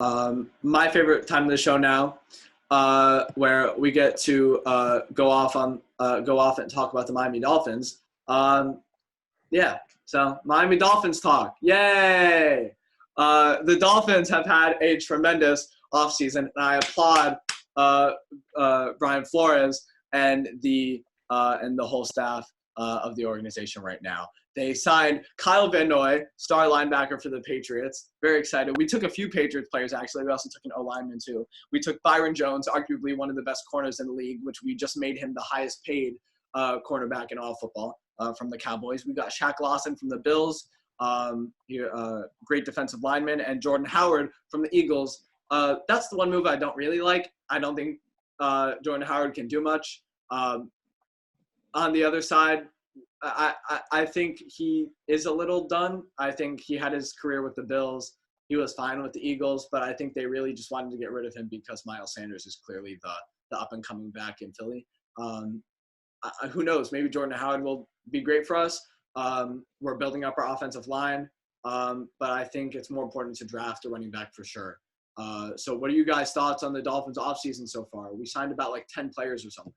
My favorite time of the show now, where we get to go off and talk about the Miami Dolphins. So Miami Dolphins talk. Yay! The Dolphins have had a tremendous offseason, and I applaud Brian Flores and the whole staff of the organization right now. They signed Kyle Van Noy, star linebacker for the Patriots. Very excited. We took a few Patriots players, actually. We also took an O-lineman, too. We took Byron Jones, arguably one of the best corners in the league, which we just made him the highest paid cornerback in all football from the Cowboys. We got Shaq Lawson from the Bills, great defensive lineman, and Jordan Howard from the Eagles. That's the one move I don't really like. I don't think Jordan Howard can do much. On the other side, I think he is a little done. I think he had his career with the Bills. He was fine with the Eagles, but I think they really just wanted to get rid of him because Miles Sanders is clearly the up-and-coming back in Philly. Who knows? Maybe Jordan Howard will be great for us. We're building up our offensive line, but I think it's more important to draft a running back for sure. So what are you guys' thoughts on the Dolphins offseason so far? We signed about 10 players or something.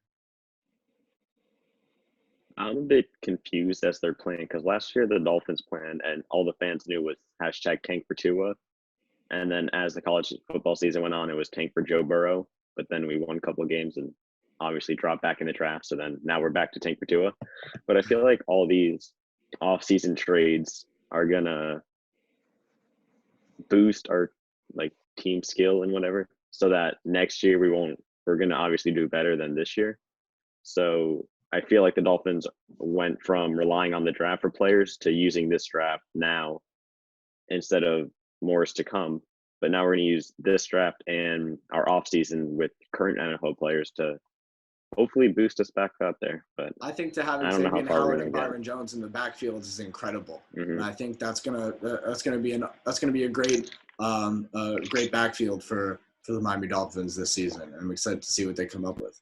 I'm a bit confused as they're playing because last year the Dolphins plan and all the fans knew was #tank for Tua. And then as the college football season went on, it was tank for Joe Burrow. But then we won a couple of games and obviously dropped back in the draft. So then now we're back to tank for Tua. But I feel like all these off-season trades are going to boost our team skill and whatever so that next year we're going to obviously do better than this year. So I feel like the Dolphins went from relying on the draft for players to using this draft now instead of more to come. But now we're going to use this draft and our offseason with current NFL players to hopefully boost us back up there. But I think to have Xavier Howard and Byron Jones in the backfield is incredible. Mm-hmm. And I think that's gonna be a great backfield for the Miami Dolphins this season. And I'm excited to see what they come up with.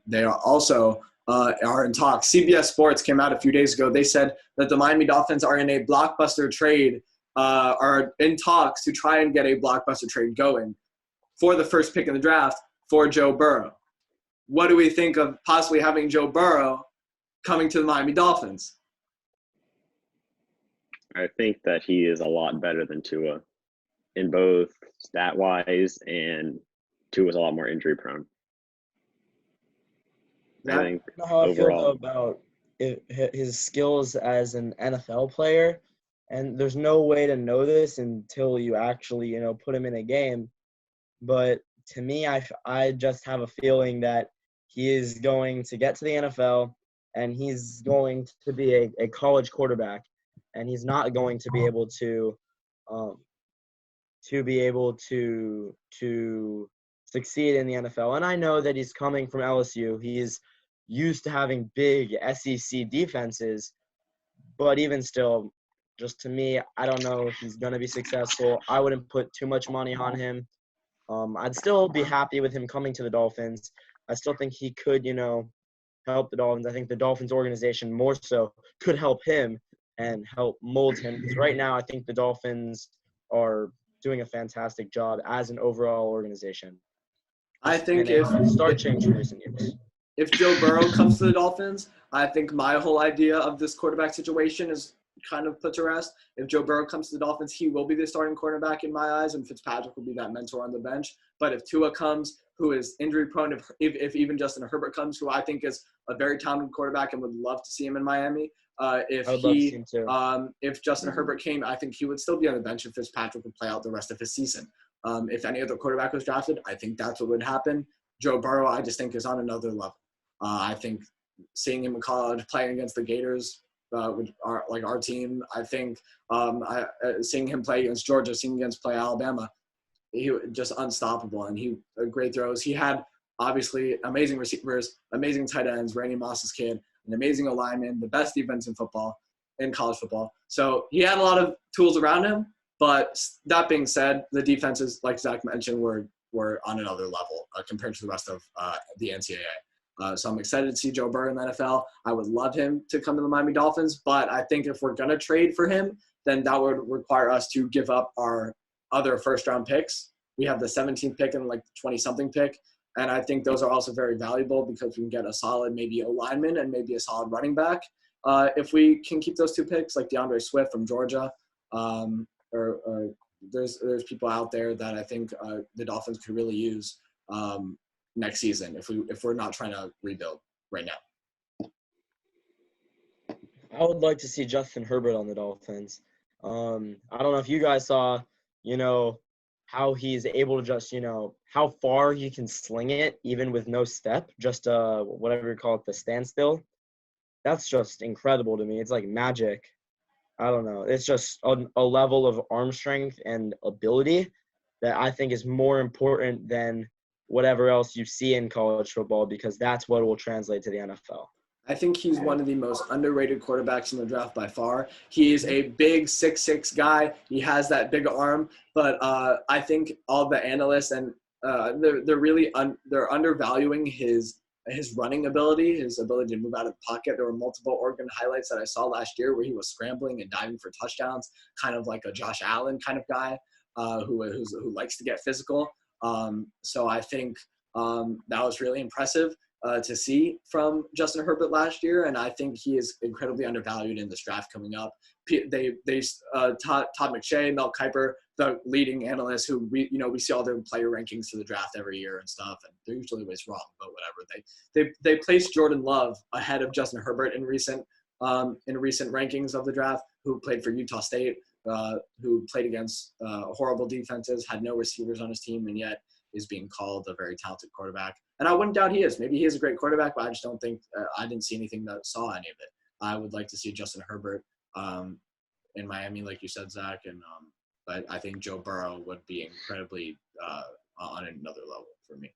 They are also are in talks. CBS Sports came out a few days ago. They said that the Miami Dolphins are in a blockbuster trade, are in talks to try and get a blockbuster trade going for the first pick in the draft for Joe Burrow. What do we think of possibly having Joe Burrow coming to the Miami Dolphins? I think that he is a lot better than Tua in both stat-wise, and Tua's a lot more injury-prone. I think how I feel about his skills as an NFL player, and there's no way to know this until you actually, put him in a game. But to me, I just have a feeling that he is going to get to the NFL, and he's going to be a college quarterback, and he's not going to be able to succeed in the NFL. And I know that he's coming from LSU. He's used to having big SEC defenses, but even still, just to me, I don't know if he's going to be successful. I wouldn't put too much money on him. I'd still be happy with him coming to the Dolphins. I still think he could, help the Dolphins. I think the Dolphins organization more so could help him and help mold him. Because right now, I think the Dolphins are doing a fantastic job as an overall organization. I think change in recent years. If Joe Burrow comes to the Dolphins, I think my whole idea of this quarterback situation is kind of put to rest. If Joe Burrow comes to the Dolphins, he will be the starting quarterback in my eyes, and Fitzpatrick will be that mentor on the bench. But if Tua comes, who is injury prone, if even Justin Herbert comes, who I think is a very talented quarterback and would love to see him in Miami, if Justin Herbert came, I think he would still be on the bench and Fitzpatrick would play out the rest of his season. If any other quarterback was drafted, I think that's what would happen. Joe Burrow, I just think, is on another level. I think seeing him in college playing against the Gators, our team, I think seeing him play against Georgia, seeing him play Alabama, he was just unstoppable, and he great throws. He had obviously amazing receivers, amazing tight ends, Randy Moss's kid, an amazing alignment, the best defense in college football. So he had a lot of tools around him. But that being said, the defenses, like Zach mentioned, were on another level compared to the rest of the NCAA. So I'm excited to see Joe Burrow in the NFL. I would love him to come to the Miami Dolphins, but I think if we're going to trade for him, then that would require us to give up our other first-round picks. We have the 17th pick and like the 20-something pick. And I think those are also very valuable because we can get a solid maybe O-lineman and maybe a solid running back. If we can keep those 2 picks, like DeAndre Swift from Georgia, or there's people out there that I think the Dolphins could really use next season if we're not trying to rebuild right now. I would like to see Justin Herbert on the Dolphins. I don't know if you guys saw, how he's able to just, how far he can sling it even with no step, just whatever you call it, the standstill. That's just incredible to me. It's like magic. I don't know. It's just a level of arm strength and ability that I think is more important than whatever else you see in college football, because that's what will translate to the NFL. I think he's one of the most underrated quarterbacks in the draft by far. He is a big 6'6" guy. He has that big arm, but I think all the analysts and they're really they're undervaluing his running ability, his ability to move out of the pocket. There were multiple Oregon highlights that I saw last year where he was scrambling and diving for touchdowns, kind of like a Josh Allen kind of guy who likes to get physical. So I think that was really impressive to see from Justin Herbert last year, and I think he is incredibly undervalued in this draft coming up. Todd McShay, Mel Kiper, the leading analysts who we see all their player rankings to the draft every year and stuff, and they're usually always wrong, but whatever. They placed Jordan Love ahead of Justin Herbert in recent rankings of the draft, who played for Utah State, who played against horrible defenses, had no receivers on his team, and yet is being called a very talented quarterback. And I wouldn't doubt he is. Maybe he is a great quarterback, but I just don't think I didn't see anything that saw any of it. I would like to see Justin Herbert in Miami, like you said, Zach. And but I think Joe Burrow would be incredibly on another level for me.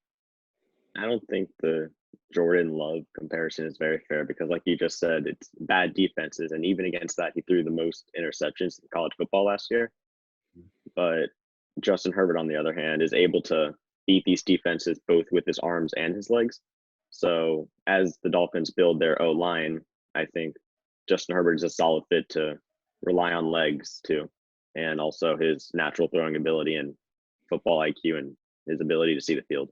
I don't think the Jordan Love comparison is very fair because, like you just said, it's bad defenses. And even against that, he threw the most interceptions in college football last year. But Justin Herbert, on the other hand, is able to beat these defenses both with his arms and his legs. So as the Dolphins build their O-line, I think Justin Herbert is a solid fit to rely on legs too, and also his natural throwing ability and football IQ and his ability to see the field.